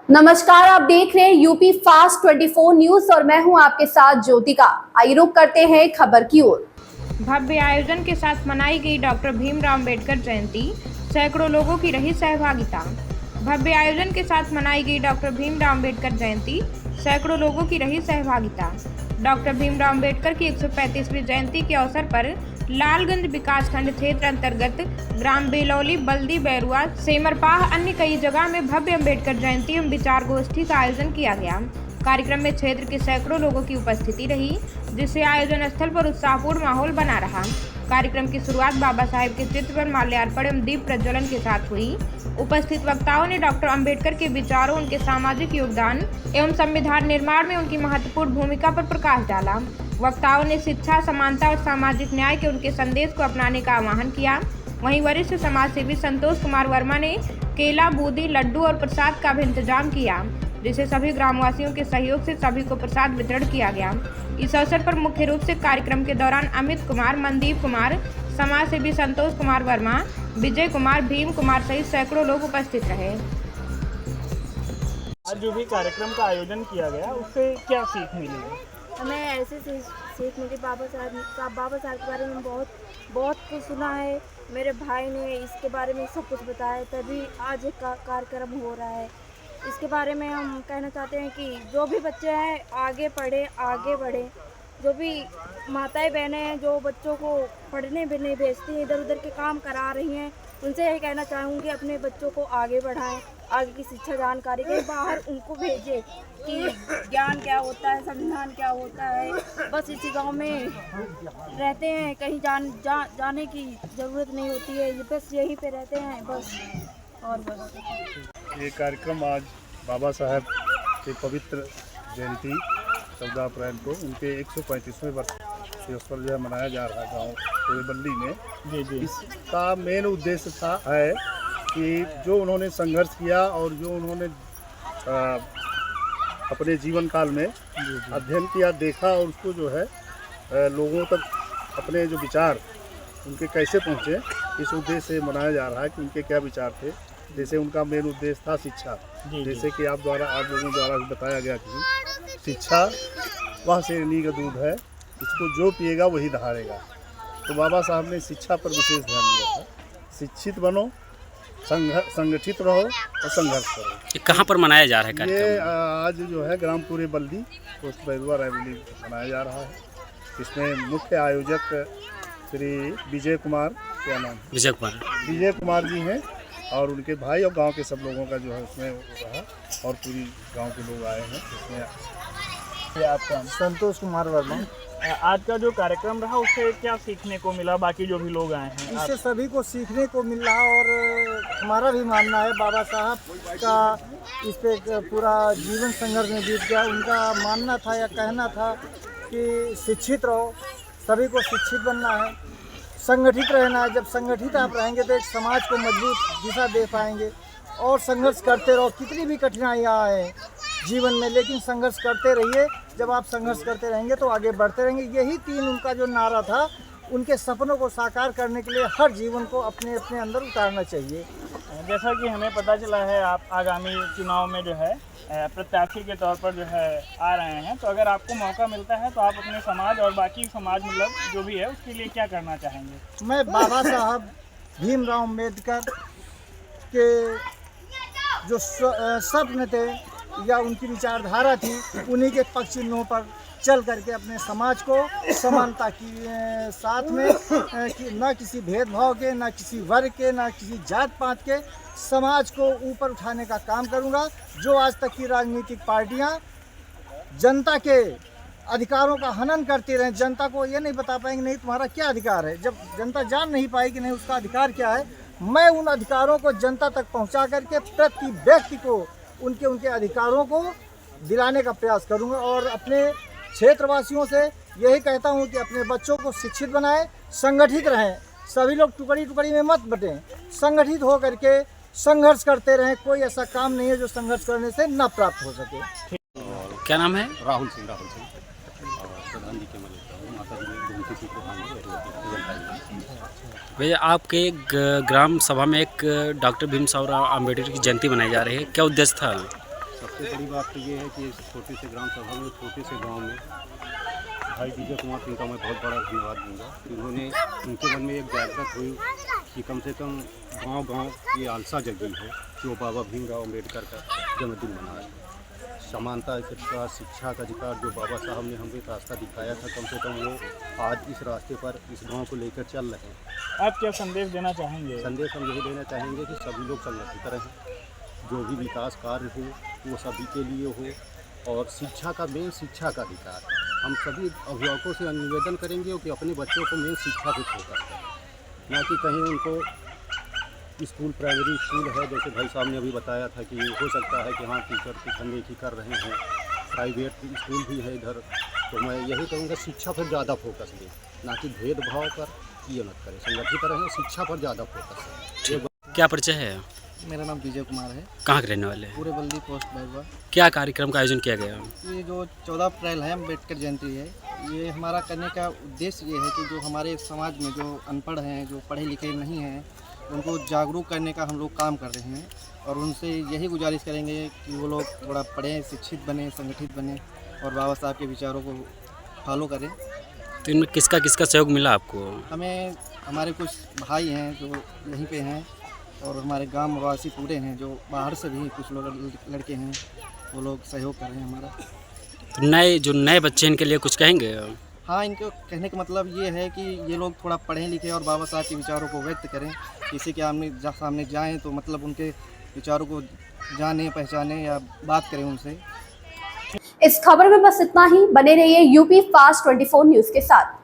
नमस्कार, आप देख रहे हैं यूपी फास्ट 24 न्यूज और मैं हूं आपके साथ ज्योतिका। आइए रुक करते हैं खबर की ओर। भव्य आयोजन के साथ मनाई गई डॉक्टर भीमराव अम्बेडकर जयंती, सैकड़ों लोगों की रही सहभागिता। भव्य आयोजन के साथ मनाई गई डॉक्टर भीमराव अम्बेडकर जयंती, सैकड़ों लोगों की रही सहभागिता। डॉक्टर भीमराव अम्बेडकर की 135वीं जयंती के अवसर पर लालगंज विकासखंड क्षेत्र अंतर्गत ग्राम बेलौली, बल्दी, बैरुआ, सेमरपाह अन्य कई जगह में भव्य अम्बेडकर जयंती एवं विचार गोष्ठी का आयोजन किया गया। कार्यक्रम में क्षेत्र के सैकड़ों लोगों की उपस्थिति रही, जिससे आयोजन स्थल पर उत्साहपूर्ण माहौल बना रहा। कार्यक्रम की शुरुआत बाबा साहेब के चित्र पर माल्यार्पण एवं दीप प्रज्वलन के साथ हुई। उपस्थित वक्ताओं ने डॉक्टर अंबेडकर के विचारों, उनके सामाजिक योगदान एवं संविधान निर्माण में उनकी महत्वपूर्ण भूमिका पर प्रकाश डाला। वक्ताओं ने शिक्षा, समानता और सामाजिक न्याय के उनके संदेश को अपनाने का आह्वान किया। वहीं वरिष्ठ समाजसेवी संतोष कुमार वर्मा ने केला, बूंदी, लड्डू और प्रसाद का भी इंतजाम किया, जिसे सभी ग्रामवासियों के सहयोग से सभी को प्रसाद वितरण किया गया। इस अवसर पर मुख्य रूप से कार्यक्रम के दौरान अमित कुमार, मनदीप कुमार, समाजसेवी संतोष कुमार वर्मा, विजय कुमार, भीम कुमार सहित सैकड़ों लोग उपस्थित रहे। आज जो भी कार्यक्रम का आयोजन किया गया उससे क्या सीख मिली? हमें ऐसे सीख मिली। बाबा साहब के बारे में बहुत कुछ सुना है। मेरे भाई ने इसके बारे में सब कुछ बताया, तभी आज एक कार्यक्रम हो रहा है। इसके बारे में हम कहना चाहते हैं कि जो भी बच्चे हैं आगे पढ़े, आगे बढ़े। जो भी माताएं बहनें हैं जो बच्चों को पढ़ने भी नहीं भेजती हैं, इधर उधर के काम करा रही हैं, उनसे यही कहना चाहूँगी अपने बच्चों को आगे बढ़ाएं, आगे की शिक्षा जानकारी के बाहर उनको भेजें कि ज्ञान क्या होता है, संविधान क्या होता है। बस इसी गांव में रहते हैं, कहीं जाने की ज़रूरत नहीं होती है, बस यहीं पे रहते हैं बस। और बस ये कार्यक्रम आज बाबा साहेब के पवित्र जयंती 14 अप्रैल को उनके 135वें वर्ष के उस पर जो है मनाया जा रहा है गाँव पूरे बल्ली में। जी। इसका मेन उद्देश्य है कि जो उन्होंने संघर्ष किया और जो उन्होंने अपने जीवन काल में अध्ययन किया, देखा और उसको जो है लोगों तक अपने जो विचार उनके कैसे पहुँचे, इस उद्देश्य से मनाया जा रहा है कि उनके क्या विचार थे। जैसे उनका मेन उद्देश्य था शिक्षा, जैसे कि आप लोगों द्वारा बताया गया कि शिक्षा वह शेरनी का दूध है, इसको जो पिएगा वही दहाड़ेगा। तो बाबा साहब ने शिक्षा पर विशेष ध्यान दिया था। शिक्षित बनो, संगठित रहो और संघर्ष करो। ये कहाँ पर मनाया जा रहा है कार्यक्रम? ये आज जो है ग्राम पूरे बल्दी पोस्ट बैरुआ रैली मनाया जा रहा है। इसमें मुख्य आयोजक श्री विजय कुमार, क्या नाम? विजय कुमार जी हैं और उनके भाई और गांव के सब लोगों का जो है उसमें रहा और पूरी गांव के लोग आए हैं इसमें। आपका संतोष कुमार वर्मा। आज का जो कार्यक्रम रहा उससे क्या सीखने को मिला? बाकी जो भी लोग आए हैं इससे सभी को सीखने को मिल रहा और हमारा भी मानना है बाबा साहब का इस पे पूरा जीवन संघर्ष में बीत गया। उनका मानना था या कहना था कि शिक्षित रहो, सभी को शिक्षित बनना है, संगठित रहना है। जब संगठित आप रहेंगे तो एक समाज को मजबूत दिशा दे पाएंगे। और संघर्ष करते रहो, कितनी भी कठिनाइयाँ आए जीवन में, लेकिन संघर्ष करते रहिए। जब आप संघर्ष करते रहेंगे तो आगे बढ़ते रहेंगे। यही तीन उनका जो नारा था, उनके सपनों को साकार करने के लिए हर जीवन को अपने अपने अंदर उतारना चाहिए। जैसा कि हमें पता चला है आप आगामी चुनाव में जो है प्रत्याशी के तौर पर जो है आ रहे हैं, तो अगर आपको मौका मिलता है तो आप अपने समाज और बाकी समाज मतलब जो भी है उसके लिए क्या करना चाहेंगे? मैं बाबा साहब भीमराव अम्बेडकर के जो स्वप्न थे या उनकी विचारधारा थी, उन्हीं के पक्ष चिन्हों पर चल करके अपने समाज को समानता की साथ में कि न किसी भेदभाव के, न किसी वर्ग के, न किसी जात पात के, समाज को ऊपर उठाने का काम करूंगा। जो आज तक की राजनीतिक पार्टियां जनता के अधिकारों का हनन करती रहे, जनता को ये नहीं बता पाएंगे नहीं तुम्हारा क्या अधिकार है। जब जनता जान नहीं पाएगी नहीं उसका अधिकार क्या है, मैं उन अधिकारों को जनता तक पहुंचा करके प्रति व्यक्ति को उनके अधिकारों को दिलाने का प्रयास करूंगा। और अपने क्षेत्रवासियों से यही कहता हूं कि अपने बच्चों को शिक्षित बनाएं, संगठित रहें। सभी लोग टुकड़ी टुकड़ी में मत बटें, संगठित हो करके संघर्ष करते रहें। कोई ऐसा काम नहीं है जो संघर्ष करने से न प्राप्त हो सके। क्या नाम है? राहुल सिंह प्रधान जी के माता जी भैया, आपके ग्राम सभा में एक डॉक्टर भीमराव अम्बेडकर की जयंती मनाई जा रही है, क्या उद्देश्य था? सबसे बड़ी बात तो ये है कि इस छोटे से ग्राम सभा में, छोटे से गांव में भाई विजय कुमार सिंह का मैं बहुत बड़ा धन्यवाद दूंगा कि उन्होंने, उनके मन में एक जागृत हुई कि कम से कम गांव-गांव ये आलसा जगी है जो बाबा भीमराव अम्बेडकर का जन्मदिन मनाया है। समानता के साथ शिक्षा का अधिकार जो बाबा साहब ने हमें रास्ता दिखाया था, कम से कम वो आज इस रास्ते पर इस गांव को लेकर चल रहे हैं। आप क्या संदेश देना चाहेंगे? संदेश हम यही देना चाहेंगे कि सभी लोग संगठित रहें, जो भी विकास कार्य हो वो सभी के लिए हो, और शिक्षा का मेन शिक्षा का अधिकार। हम सभी अभिभावकों से निवेदन करेंगे कि अपने बच्चों को मेन शिक्षा पे फोकस करें, ना कि कहीं उनको स्कूल, प्राइमरी स्कूल है जैसे भाई साहब ने अभी बताया था कि हो सकता है कि हाँ टीचर कुछ अनदेखी कर रहे हैं, प्राइवेट स्कूल भी है इधर, तो मैं यही कहूँगा शिक्षा पर ज़्यादा फोकस दें, ना कि भेदभाव पर ये मत करें, संगठित रहें, शिक्षा पर ज़्यादा फोकस है। क्या परिचय है? मेरा नाम विजय कुमार है, कहाँ के रहने वाले हैं? पूरे बल्दी पोस्ट बैरवा। क्या कार्यक्रम का आयोजन किया गया? ये जो 14 अप्रैल है अम्बेडकर जयंती है, ये हमारा करने का उद्देश्य ये है कि जो हमारे समाज में जो अनपढ़ हैं, जो पढ़े लिखे नहीं हैं, उनको जागरूक करने का हम लोग काम कर रहे हैं, और उनसे यही गुजारिश करेंगे कि वो लोग थोड़ा पढ़ें, शिक्षित बने, संगठित बने और बाबा साहब के विचारों को फॉलो करें। तो इनमें किसका किसका सहयोग मिला आपको? हमें हमारे कुछ भाई हैं जो यहीं पे हैं, और हमारे गांव वासी पूरे हैं, जो बाहर से भी कुछ लोग लड़के हैं, वो लोग सहयोग कर रहे हैं हमारा। तो नए बच्चे इनके लिए कुछ कहेंगे? हाँ, इनको कहने का मतलब ये है कि ये लोग थोड़ा पढ़ें लिखें और बाबा साहब के विचारों को व्यक्त करें, किसी के सामने जाएं तो मतलब उनके विचारों को जाने, पहचाने या बात करें उनसे। इस खबर में बस इतना ही। बने रहिए यूपी फास्ट 24 न्यूज़ के साथ।